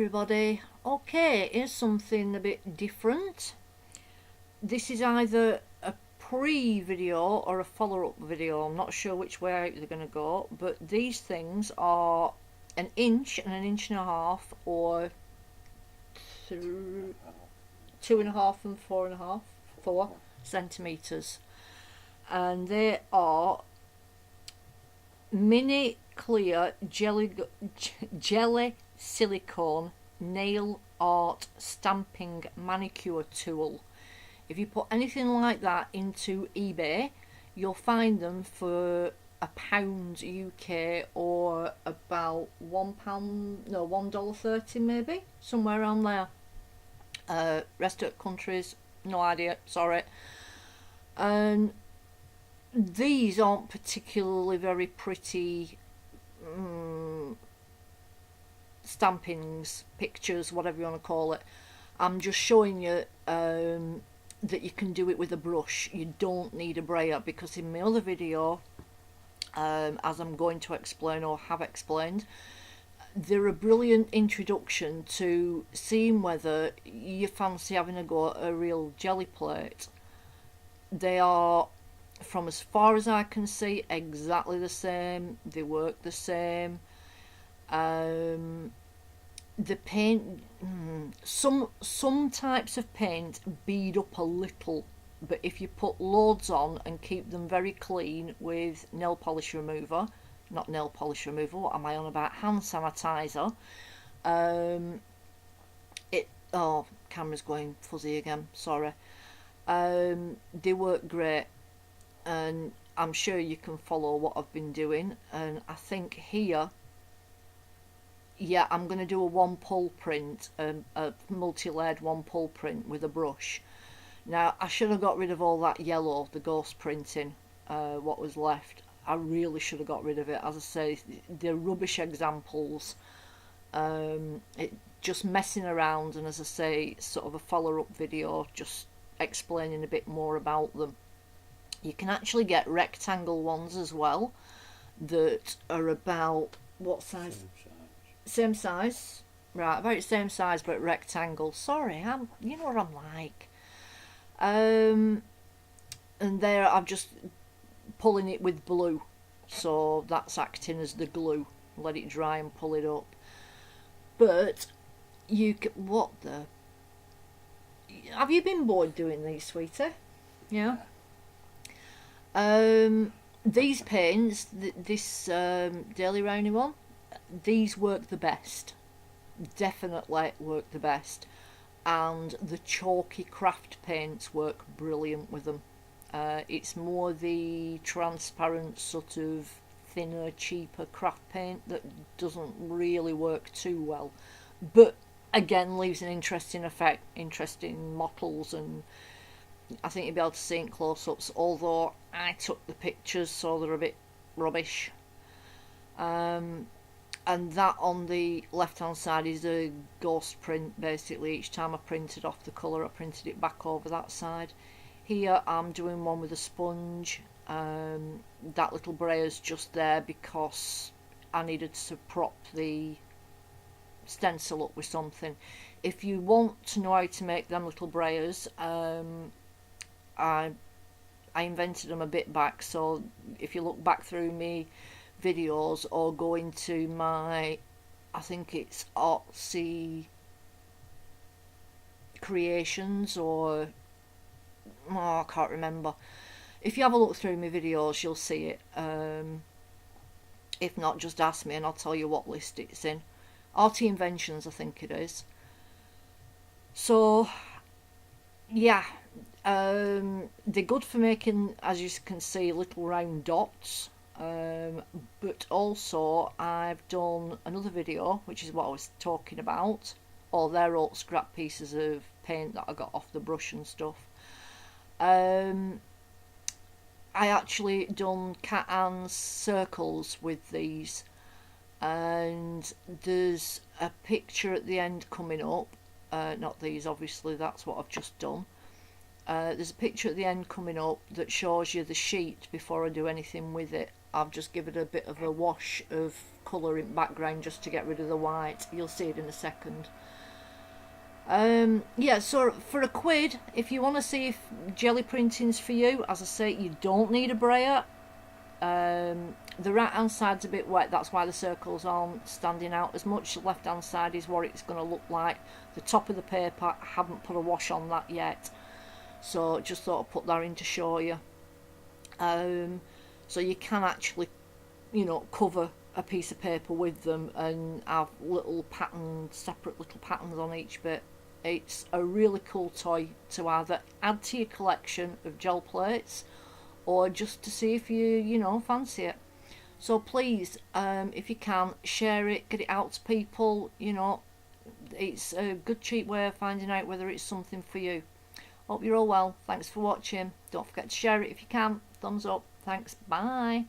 everybody. Okay, here's something a bit different. This is either a pre-video or a follow-up video. I'm not sure which way they're going to go, but these things are an inch and an inch and a half, or 2.5 and 4.5, 4 centimeters, and they are mini clear jelly silicone nail art stamping manicure tool. If you put anything like that into eBay, you'll find them for £1 UK, or about $1.30 maybe, somewhere around there. Rest of the countries, no idea, sorry. And these aren't particularly very pretty stampings, pictures, whatever you want to call it. I'm just showing you that you can do it with a brush. You don't need a brayer, because in my other video, as I'm going to explain or have explained, they're a brilliant introduction to seeing whether you fancy having a go at a real jelly plate. They are, from as far as I can see, exactly the same. They work the same. The paint, some types of paint bead up a little, but if you put loads on and keep them very clean with nail polish remover, not nail polish remover, what am I on about, hand sanitizer, camera's going fuzzy again, sorry. They work great, and I'm sure you can follow what I've been doing. And I think here, yeah, I'm going to do a one pull print, a multi-layered one pull print with a brush. Now, I should have got rid of all that yellow, the ghost printing, what was left. I really should have got rid of it. As I say, they're rubbish examples. It just messing around, and as I say, sort of a follow-up video just explaining a bit more about them. You can actually get rectangle ones as well that are about, what size? Same size, right? About the same size, but rectangle. Sorry, you know what I'm like. And there, I'm just pulling it with blue, so that's acting as the glue. Let it dry and pull it up. But you can, what the? Have you been bored doing these, sweetie? Yeah. These paints, this Daily Roundy one, these work the best. Definitely work the best. And the chalky craft paints work brilliant with them. It's more the transparent, sort of thinner, cheaper craft paint that doesn't really work too well, but again leaves an interesting effect, interesting mottles, and I think you'll be able to see in close-ups, although I took the pictures so they're a bit rubbish. And that on the left hand side is a ghost print. Basically, each time I printed off the colour, I printed it back over that side. Here I'm doing one with a sponge. That little brayer's just there because I needed to prop the stencil up with something. If you want to know how to make them little brayers, I invented them a bit back, so if you look back through me videos or go into my, I think it's Artsy Creations, or I can't remember. If you have a look through my videos, you'll see it. If not, just ask me and I'll tell you what list it's in. Arty Inventions, I think it is. So yeah, they're good for making, as you can see, little round dots. But also I've done another video, which is what I was talking about. Or they're all scrap pieces of paint that I got off the brush and stuff. I actually done cat Anne's circles with these, and there's a picture at the end coming up. Not these, obviously, that's what I've just done. There's a picture at the end coming up that shows you the sheet before I do anything with it, I've just given it a bit of a wash of colour in background just to get rid of the white. You'll see it in a second. Yeah, so for a £1, if you want to see if jelly printing's for you, as I say, you don't need a brayer. The right hand side's a bit wet, that's why the circles aren't standing out as much. The left hand side is what it's going to look like. The top of the paper, I haven't put a wash on that yet, so just thought I'd put that in to show you. So you can actually, you know, cover a piece of paper with them and have little patterns, separate little patterns on each bit. It's a really cool toy to either add to your collection of gel plates or just to see if you know, fancy it. So please, if you can, share it, get it out to people. You know, it's a good cheap way of finding out whether it's something for you. Hope you're all well. Thanks for watching. Don't forget to share it if you can. Thumbs up. Thanks. Bye.